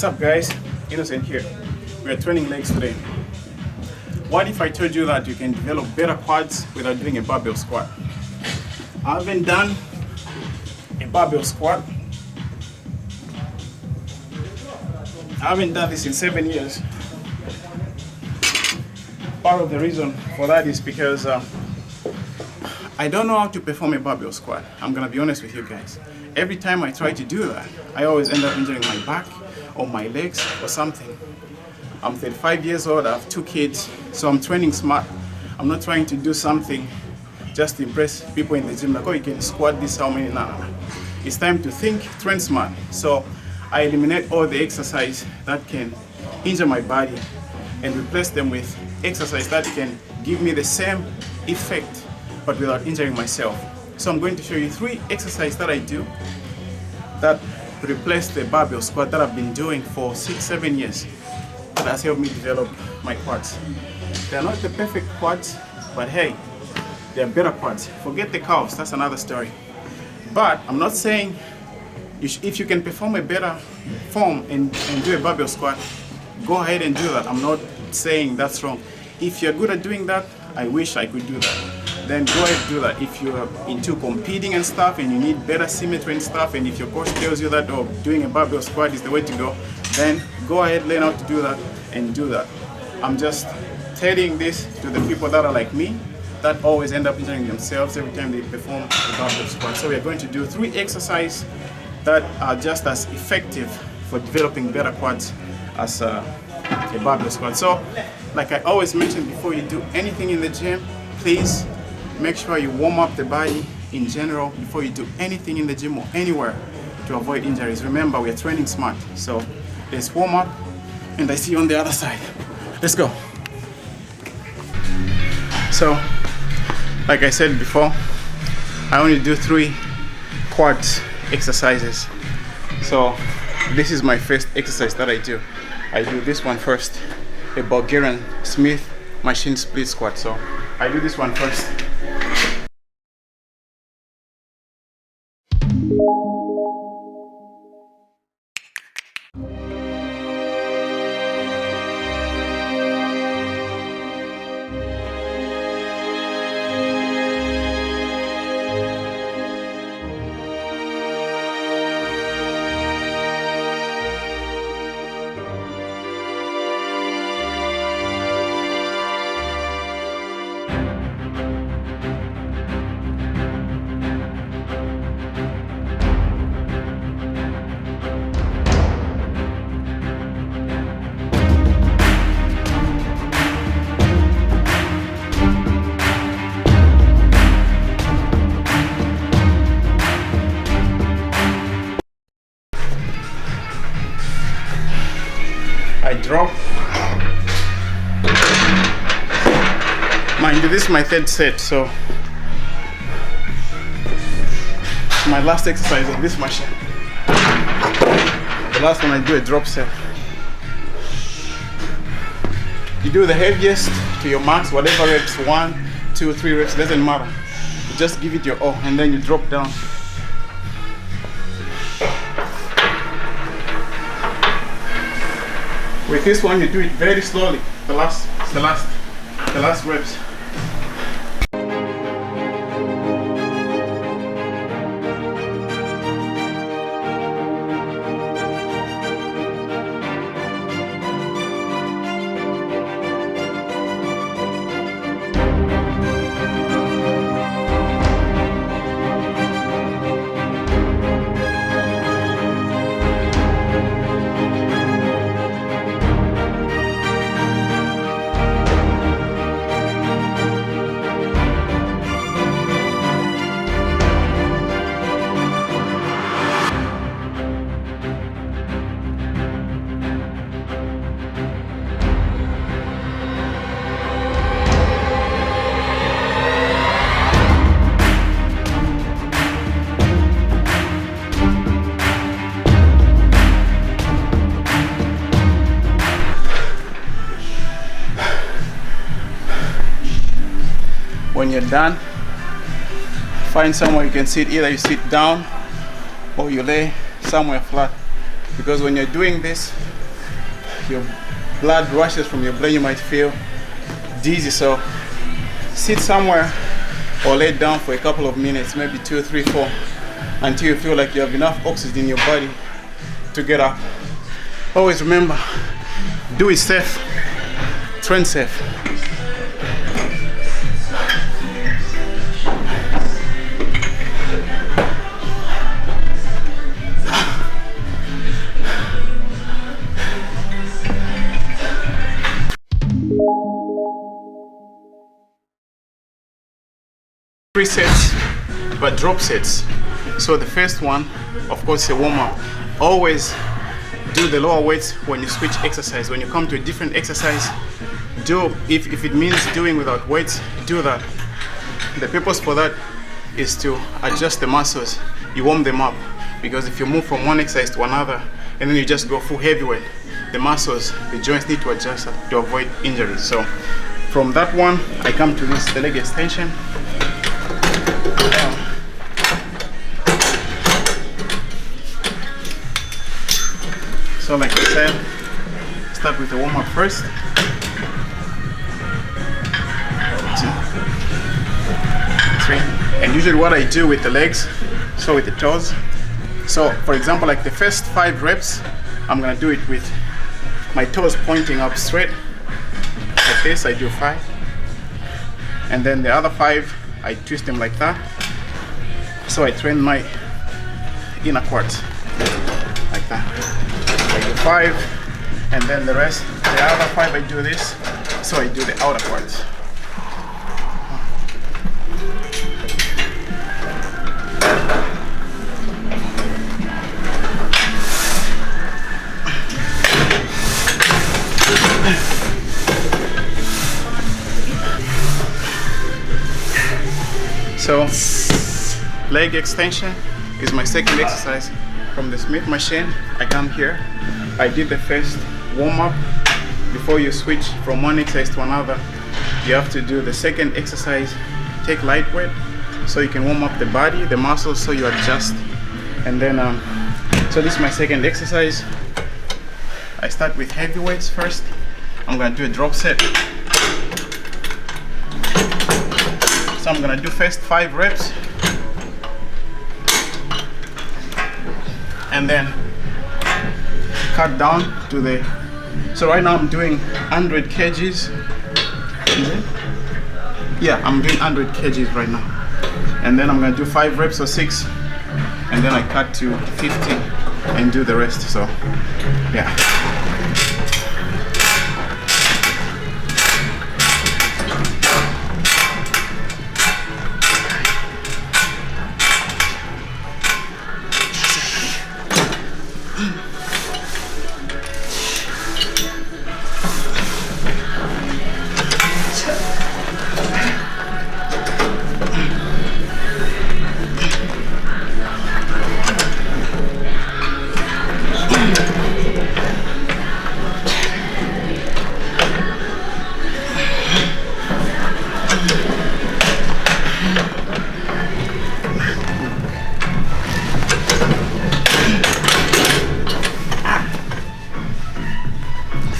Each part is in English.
What's up guys, Innocent here. We are training legs today. What if I told you that you can develop better quads without doing a barbell squat? I haven't done a barbell squat. I haven't done this in 7 years. Part of the reason for that is because I don't know how to perform a barbell squat. I'm gonna be honest with you guys. Every time I try to do that, I always end up injuring my back or my legs or something. I'm 35 years old, I have 2 kids, so I'm training smart. I'm not trying to do something just to impress people in the gym, like, oh, you can squat this, how many, nah. It's time to think, train smart. So I eliminate all the exercise that can injure my body and replace them with exercise that can give me the same effect but without injuring myself. So I'm going to show you 3 exercises that I do that replace the barbell squat that I've been doing for 6-7 years. That has helped me develop my quads. They're not the perfect quads, but hey, they're better quads. Forget the calves, that's another story. But I'm not saying if you can perform a better form and do a barbell squat, go ahead and do that. I'm not saying that's wrong. If you're good at doing that, I wish I could do that. Then go ahead and do that. If you're into competing and stuff and you need better symmetry and stuff, and if your coach tells you that, oh, doing a barbell squat is the way to go, then go ahead, learn how to do that and do that. I'm just telling this to the people that are like me, that always end up injuring themselves every time they perform a barbell squat. So we're going to do 3 exercises that are just as effective for developing better quads as a barbell squat. So, like I always mention, before you do anything in the gym, please make sure you warm up the body in general before you do anything in the gym or anywhere to avoid injuries. Remember, we're training smart. So let's warm up, and I see you on the other side. Let's go. So, like I said before, I only do 3 quads exercises. So this is my first exercise that I do. I do this one first, a Bulgarian Smith machine split squat. So I do this one first. I drop. Mind you, this is my 3rd set, so my last exercise on this machine. The last one I do a drop set. You do the heaviest to your max, whatever reps, 1, 2, 3 reps, doesn't matter. You just give it your all, and then you drop down. With this one, you do it very slowly. The last reps. When you're done, find somewhere you can sit. Either you sit down or you lay somewhere flat because when you're doing this, your blood rushes from your brain. You might feel dizzy, so sit somewhere or lay down for a couple of minutes, maybe 2, 3, 4, until you feel like you have enough oxygen in your body to get up. Always remember, do it safe, train safe. Three sets, but drop sets. So the first one, of course, is a warm-up. Always do the lower weights when you switch exercise. When you come to a different exercise, if it means doing without weights, do that. The purpose for that is to adjust the muscles. You warm them up, because if you move from one exercise to another and then you just go full heavyweight, the muscles, the joints need to adjust to avoid injuries. So from that one, I come to this, the leg extension. So like I said, start with the warm-up first. 2, 3. And usually what I do with the legs, so with the toes. So for example, like the first 5 reps, I'm gonna do it with my toes pointing up straight. Like this, I do 5. And then the other 5, I twist them like that. So I train my inner quads, like that. I do 5, and then the rest, the other 5 I do this, so I do the outer quads. So leg extension is my second exercise. From the Smith machine, I come here. I did the first warm-up. Before you switch from one exercise to another, you have to do the second exercise. Take lightweight so you can warm up the body, the muscles, so you adjust. And then, so this is my second exercise. I start with heavy weights first. I'm gonna do a drop set. So I'm gonna do first 5 reps. And then cut down to the, so right now I'm doing 100 kgs. Yeah, I'm doing 100 kgs right now. And then I'm gonna do 5 reps or 6, and then I cut to 50 and do the rest. So yeah.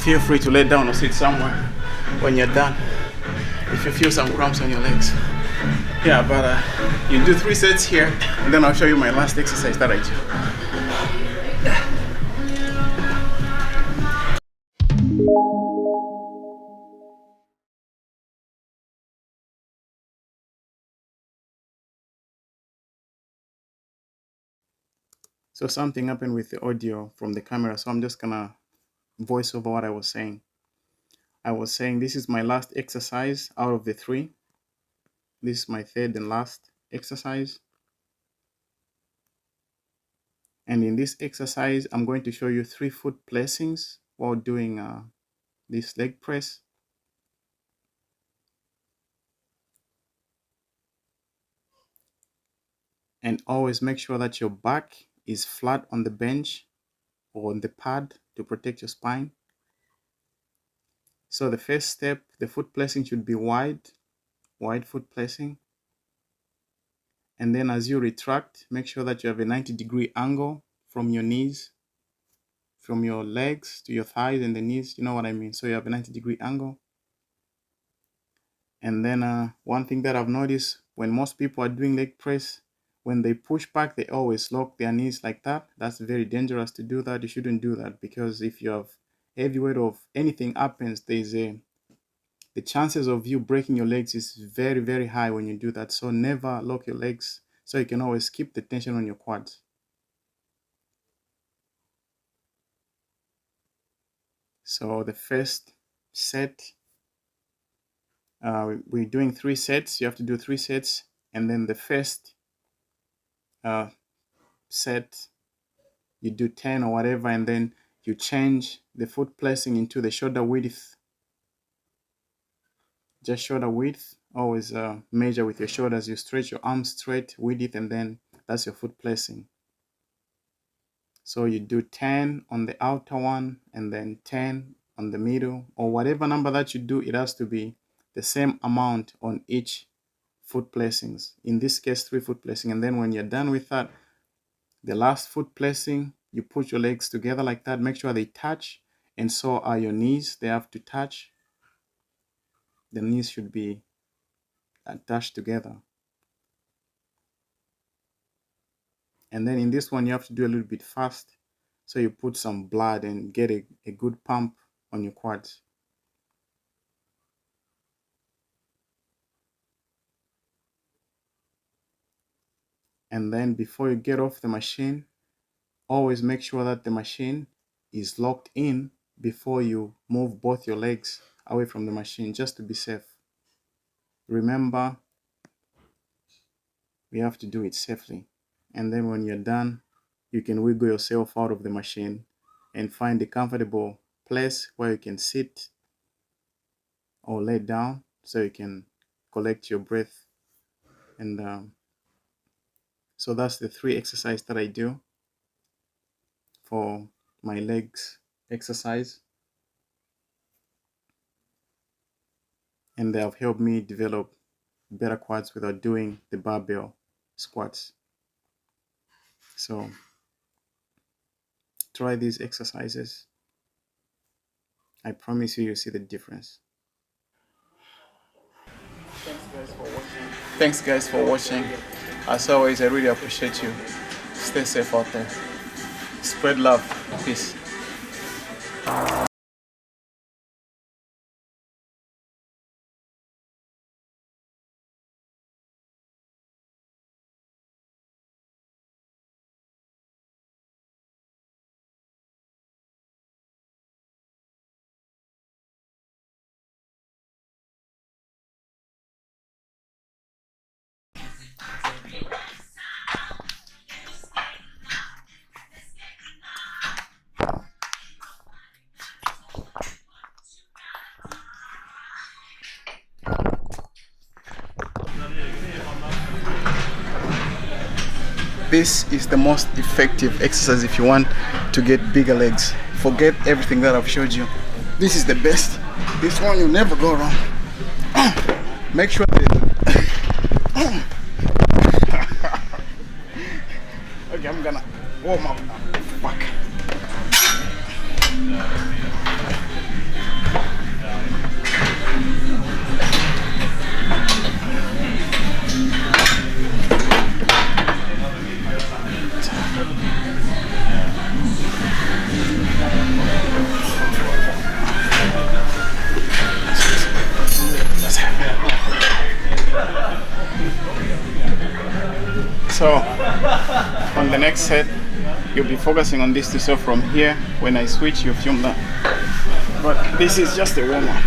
Feel free to lay down or sit somewhere when you're done if you feel some cramps on your legs. Yeah, but you do 3 sets here, and then I'll show you my last exercise that I do. So something happened with the audio from the camera, so I'm just gonna voice over what I was saying. I was saying this is my last exercise out of the 3. This is my third and last exercise. And in this exercise, I'm going to show you 3 foot placings while doing this leg press. And always make sure that your back is flat on the bench or on the pad to protect your spine. So the first step, the foot placing should be wide foot placing. And then as you retract, make sure that you have a 90-degree angle from your knees from your legs to your thighs and the knees, you know what I mean? So you have a 90-degree angle. And then one thing that I've noticed, when most people are doing leg press, when they push back, they always lock their knees like that. That's very dangerous to do that. You shouldn't do that, because if you have heavy weight of anything happens, the chances of you breaking your legs is very, very high when you do that. So never lock your legs, so you can always keep the tension on your quads. So the first set, we're doing 3 sets. You have to do 3 sets, and then the first set you do 10 or whatever, and then you change the foot placing into the shoulder width. Just shoulder width. Always measure with your shoulders. You stretch your arms straight with it, and then that's your foot placing. So you do 10 on the outer one, and then 10 on the middle, or whatever number that you do, it has to be the same amount on each foot placings. In this case, 3 foot placing. And then when you're done with that, the last foot placing, you put your legs together like that. Make sure they touch, and so are your knees. They have to touch. The knees should be attached together. And then in this one, you have to do a little bit fast, so you put some blood and get a good pump on your quads. And then before you get off the machine, always make sure that the machine is locked in before you move both your legs away from the machine, just to be safe. Remember, we have to do it safely. And then when you're done, you can wiggle yourself out of the machine and find a comfortable place where you can sit or lay down, so you can collect your breath. And so that's the 3 exercises that I do for my legs exercise, and they have helped me develop better quads without doing the barbell squats. So try these exercises. I promise you, you'll see the difference. Thanks guys for watching. As always, I really appreciate you. Stay safe out there. Spread love. Peace. This is the most effective exercise if you want to get bigger legs. Forget everything that I've showed you. This is the best. This one you'll never go wrong. Make sure that okay, I'm gonna warm up now. Fuck. So on the next set, you'll be focusing on this too. So from here, when I switch, you film that. But this is just a warm up.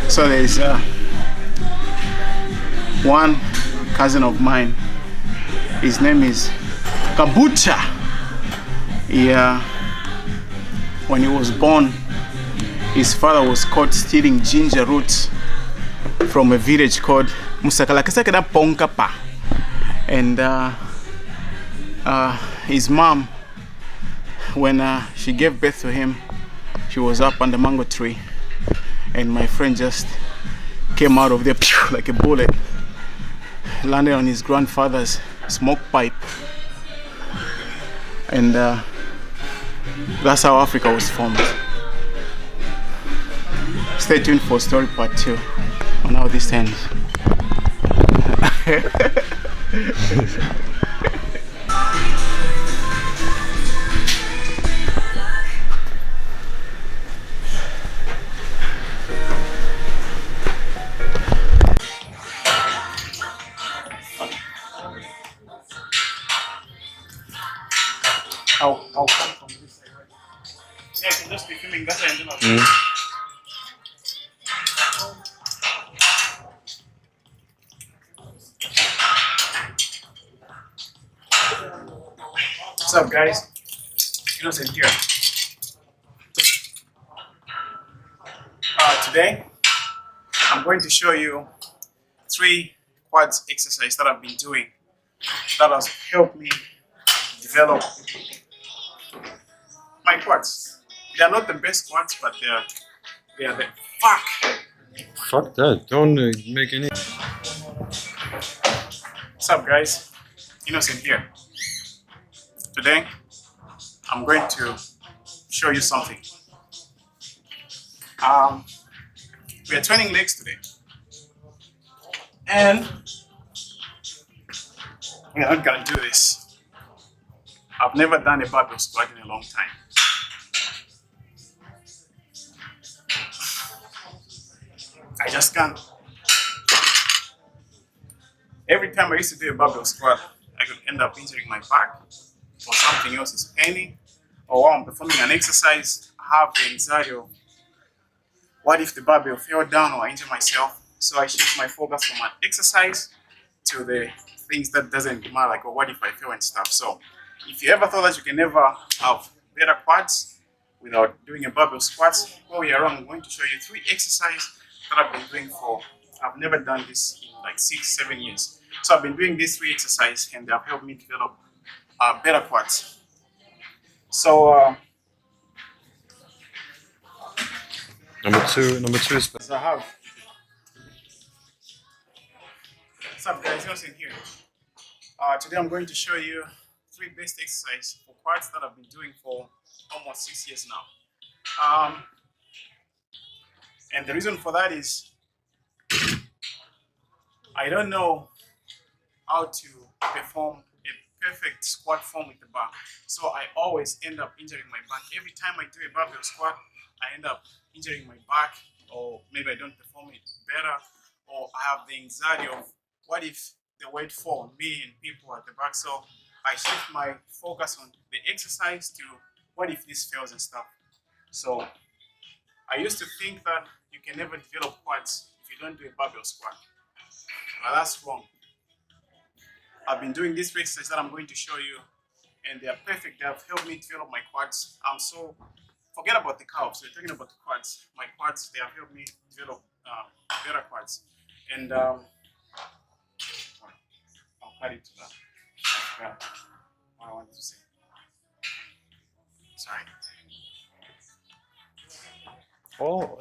So one cousin of mine, his name is Kabucha. Yeah, when he was born, his father was caught stealing ginger roots from a village called Musakalakasakada Ponkapa. And his mom, when she gave birth to him, she was up on the mango tree, and my friend just came out of there like a bullet, landed on his grandfather's smoke pipe. And that's how Africa was formed. Stay tuned for story part 2 on how this ends. I'll come from this side, right? Yeah, I can just be filming that and then I'll What's up, guys? Innocent here. Today, I'm going to show you 3 quads exercises that I've been doing that has helped me develop my quads. They are not the best quads, but they are the Fuck that. Don't make any. What's up, guys? Innocent here. Today, I'm going to show you something. We are training legs today, and we are not gonna do this. I've never done a barbell squat in a long time. I just can't. Every time I used to do a barbell squat, I could end up injuring my back, or something else is paining, or while I'm performing an exercise, I have the anxiety of what if the barbell fell down or I injure myself. So I shift my focus from an exercise to the things that doesn't matter, like, oh, what if I fail and stuff. So if you ever thought that you can never have better quads without doing a barbell squats, well, you're wrong. I'm going to show you 3 exercises that I've been doing I've never done this in like 6-7 years. So I've been doing these 3 exercises and they have helped me develop better quads. So Number two is. I have. What's up, guys? Nelson here. Today I'm going to show you 3 best exercises for quads that I've been doing for almost 6 years now. And the reason for that is I don't know how to perform a perfect squat form with the bar. So I always end up injuring my back. Every time I do a barbell squat, I end up injuring my back, or maybe I don't perform it better, or I have the anxiety of what if the weight fall on me and people at the back. So I shift my focus on the exercise to what if this fails and stuff. So I used to think that you can never develop quads if you don't do a barbell squat. But that's wrong. I've been doing this exercise that I'm going to show you, and they are perfect. They have helped me develop my quads. Forget about the calves. We're talking about the quads. My quads, they have helped me develop better quads. And I'll cut it to that. I forgot what I wanted to say. Sorry. Oh,